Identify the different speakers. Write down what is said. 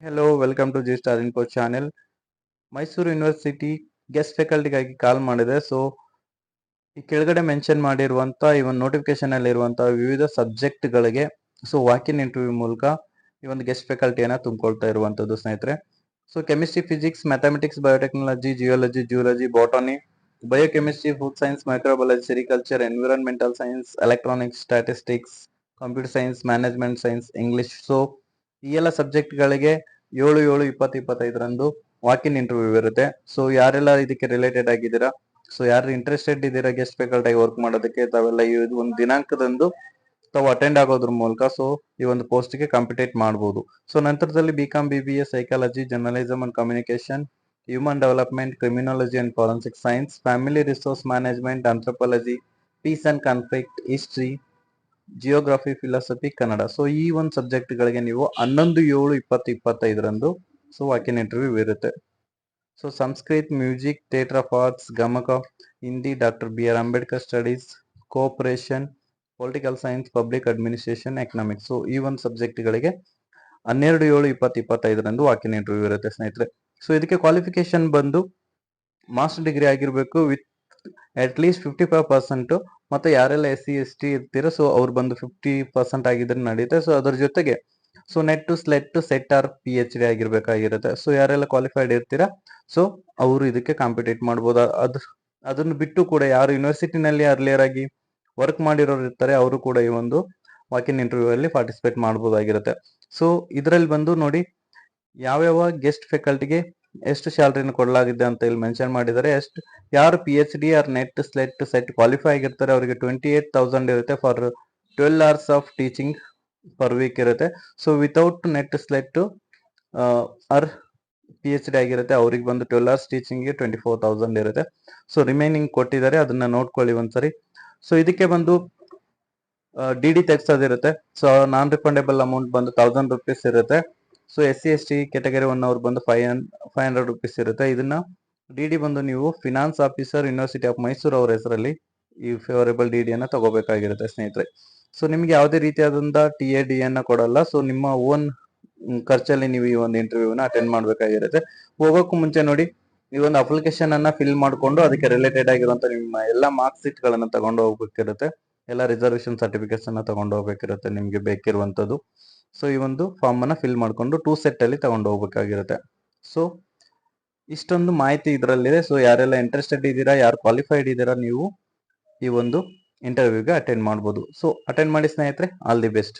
Speaker 1: Hello welcome to G Star Info channel. Mysuru university guest ಫ್ಯಾಕಲ್ಟಿಗಾಗಿ call ಮಾಡಿದೆ. So ಈ ಕೆಳಗಡೆ ಮೆನ್ಷನ್ ಮಾಡಿರುವಂತ ಈ ಒಂದು ನೋಟಿಫಿಕೇಶನ್ ಅಲ್ಲಿ ಇರುವಂತಹ ವಿವಿಧ ಸಬ್ಜೆಕ್ಟ್ ಗಳಿಗೆ ವಾಕ್ ಇನ್ ಇಂಟರ್ವ್ಯೂ ಮೂಲಕ ಈ ಒಂದು ಗೆಸ್ಟ್ ಫ್ಯಾಕಲ್ಟಿಯನ್ನ ತುಂಬಿಕೊಳ್ತಾ ಇರುವಂತದ್ದು ಸ್ನೇಹಿತರೆ. So chemistry, physics, mathematics, biotechnology, geology, zoology, botany, biochemistry, food science, microbiology, sericulture, environmental science, electronics, statistics, computer science, management science, English. So ಈ ಎಲ್ಲ ಸಬ್ಜೆಕ್ಟ್ ಗಳಿಗೆ 7/7/2025 ವಾಕ್ ಇನ್ ಇಂಟರ್ವ್ಯೂ ಇರುತ್ತೆ. ಸೊ ಯಾರೆಲ್ಲ ಇದಕ್ಕೆ ರಿಲೇಟೆಡ್ ಆಗಿದ್ದೀರಾ, ಸೊ ಯಾರು ಇಂಟ್ರೆಸ್ಟೆಡ್ ಇದ್ದೀರಾ guest faculty work ಮಾಡೋದಕ್ಕೆ, ತಾವೆಲ್ಲ ಈ ಒಂದು ದಿನಾಂಕದಂದು ತಾವು ಅಟೆಂಡ್ ಆಗೋದ್ರ ಮೂಲಕ ಈ ಒಂದು ಪೋಸ್ಟ್ ಗೆ ಕಾಂಪಿಟೇಟ್ ಮಾಡಬಹುದು. ಸೊ ನಂತರದಲ್ಲಿ BCom, BBA, psychology, journalism and communication, human development, criminology and forensic science, family resource management, anthropology, peace and conflict, history, geography, philosophy, Kannada. So ಈ ಒಂದು ಸಬ್ಜೆಕ್ಟ್ ಗಳಿಗೆ ನೀವು 11/7/2025 ವಾಕ್ ಇನ್ ಇಂಟರ್ವ್ಯೂ ಇರುತ್ತೆ. So Sanskrit, music, theatre of arts, Gamaka, Hindi, doctor BR Ambedkar studies, cooperation, political science, public administration, economics. So ಈ ಒಂದು subject ಗಳಿಗೆ 12/7/2025 walk in interview ಇರುತ್ತೆ ಸ್ನೇಹಿತರೆ. ಸೊ ಇದಕ್ಕೆ ಕ್ವಾಲಿಫಿಕೇಶನ್ ಬಂದು ಮಾಸ್ಟರ್ ಡಿಗ್ರಿ ಆಗಿರ್ಬೇಕು ವಿತ್ ಅಟ್ ಲೀಸ್ಟ್ 55%. ಮತ್ತೆ ಯಾರೆಲ್ಲ SC ST ಇರ್ತೀರೋ ಸೊ ಅವ್ರು ಬಂದು 50% ಆಗಿದ್ರೆ ನಡೆಯುತ್ತೆ. ಸೊ ಅದ್ರ ಜೊತೆಗೆ NET SLET SET or PhD ಆಗಿರ್ಬೇಕಾಗಿರುತ್ತೆ. ಸೊ ಯಾರೆಲ್ಲ ಕ್ವಾಲಿಫೈಡ್ ಇರ್ತೀರಾ ಸೊ ಅವರು ಇದಕ್ಕೆ ಕಾಂಪಿಟೇಟ್ ಮಾಡ್ಬೋದು. ಅದನ್ನು ಬಿಟ್ಟು ಕೂಡ ಯಾರು ಯೂನಿವರ್ಸಿಟಿನಲ್ಲಿ ಅರ್ಲಿಯರ್ ಆಗಿ ವರ್ಕ್ ಮಾಡಿರೋರು ಇರ್ತಾರೆ ಅವರು ಕೂಡ ಈ ಒಂದು ವಾಕ್ ಇನ್ ಇಂಟರ್ವ್ಯೂ ಅಲ್ಲಿ ಪಾರ್ಟಿಸಿಪೇಟ್ ಮಾಡಬಹುದಾಗಿರುತ್ತೆ. ಸೊ ಇದರಲ್ಲಿ ಬಂದು ನೋಡಿ ಯಾವ್ಯಾವ ಗೆಸ್ಟ್ ಫ್ಯಾಕಲ್ಟಿಗೆ ಎಷ್ಟು ಸ್ಯಾಲರಿನ ಕೊಡಲಾಗಿದೆ ಅಂತ ಇಲ್ಲಿ ಮೆನ್ಷನ್ ಮಾಡಿದ್ದಾರೆ. ಯಾರು PhD or NET SLET SET qualify ಆಗಿರ್ತಾರೆ ಅವರಿಗೆ 28,000 ಇರುತ್ತೆ for 12 hours of teaching per week ಇರುತ್ತೆ. So without NET SLET or PhD ಆಗಿರುತ್ತೆ ಅವ್ರಿಗೆ ಬಂದು 12 hours ಟೀಚಿಂಗ್ ಗೆ 24,000 ಇರುತ್ತೆ. ಸೊ ರಿಮೈನಿಂಗ್ ಕೊಟ್ಟಿದ್ದಾರೆ, ಅದನ್ನ ನೋಡ್ಕೊಳ್ಳಿ ಒಂದ್ಸರಿ. ಸೊ ಇದಕ್ಕೆ ಬಂದು DD ತೆಗ್ಸೋದಿರುತ್ತೆ. ಸೊ ನಾನ್ ರಿಫಂಡೇಬಲ್ ಅಮೌಂಟ್ ಬಂದು 1000 rupees ಇರುತ್ತೆ. ಸೊ SC ST ಕೆಟಗರಿ 1 ಅವ್ರು ಬಂದು 500 rupees ಇರುತ್ತೆ. ಇದನ್ನ DD ಬಂದು ನೀವು finance officer, university of Mysuru ಅವ್ರ ಹೆಸರಲ್ಲಿ ಈ ಫೇವರೇಬಲ್ DD ಅನ್ನ ತಗೋಬೇಕಾಗಿರುತ್ತೆ ಸ್ನೇಹಿತರೆ. ಸೊ ನಿಮ್ಗೆ ಯಾವುದೇ ರೀತಿಯಾದಂತ TAD ಅನ್ನ ಕೊಡಲ್ಲ. ಸೊ ನಿಮ್ಮ ಓನ್ ಖರ್ಚಲ್ಲಿ ನೀವು ಈ ಒಂದು ಇಂಟರ್ವ್ಯೂನ ಅಟೆಂಡ್ ಮಾಡ್ಬೇಕಾಗಿರುತ್ತೆ. ಹೋಗೋಕ್ಕೂ ಮುಂಚೆ ನೋಡಿ ಈ ಒಂದು ಅಪ್ಲಿಕೇಶನ್ ಅನ್ನ ಫಿಲ್ ಮಾಡ್ಕೊಂಡು ಅದಕ್ಕೆ ರಿಲೇಟೆಡ್ ಆಗಿರುವಂತ ನಿಮ್ಮ ಎಲ್ಲಾ ಮಾರ್ಕ್ಸ್ ಶೀಟ್ ಗಳನ್ನ ತಗೊಂಡು ಹೋಗ್ಬೇಕಿರುತ್ತೆ. ಎಲ್ಲ ರಿಸರ್ವೇಶನ್ ಸರ್ಟಿಫಿಕೇಟ್ಸ್ ಅನ್ನ ತಗೊಂಡು ಹೋಗ್ಬೇಕಿರುತ್ತೆ ನಿಮ್ಗೆ ಬೇಕಿರುವಂತದ್ದು. ಸೊ ಈ ಒಂದು ಫಾರ್ಮ್ ಅನ್ನ ಫಿಲ್ ಮಾಡ್ಕೊಂಡು 2 ಸೆಟ್ ಅಲ್ಲಿ ತಗೊಂಡು ಹೋಗ್ಬೇಕಾಗಿರುತ್ತೆ. ಸೊ ಇಷ್ಟೊಂದು ಮಾಹಿತಿ ಇದರಲ್ಲಿದೆ. ಸೊ ಯಾರೆಲ್ಲ ಇಂಟ್ರೆಸ್ಟೆಡ್ ಇದ್ದೀರಾ, ಯಾರು ಕ್ವಾಲಿಫೈಡ್ ಇದ್ದೀರಾ, ನೀವು ಈ ಒಂದು ಇಂಟರ್ವ್ಯೂಗೆ ಅಟೆಂಡ್ ಮಾಡ್ಬೋದು. ಸೊ ಅಟೆಂಡ್ ಮಾಡಿ ಸ್ನೇಹಿತರೆ. All the best.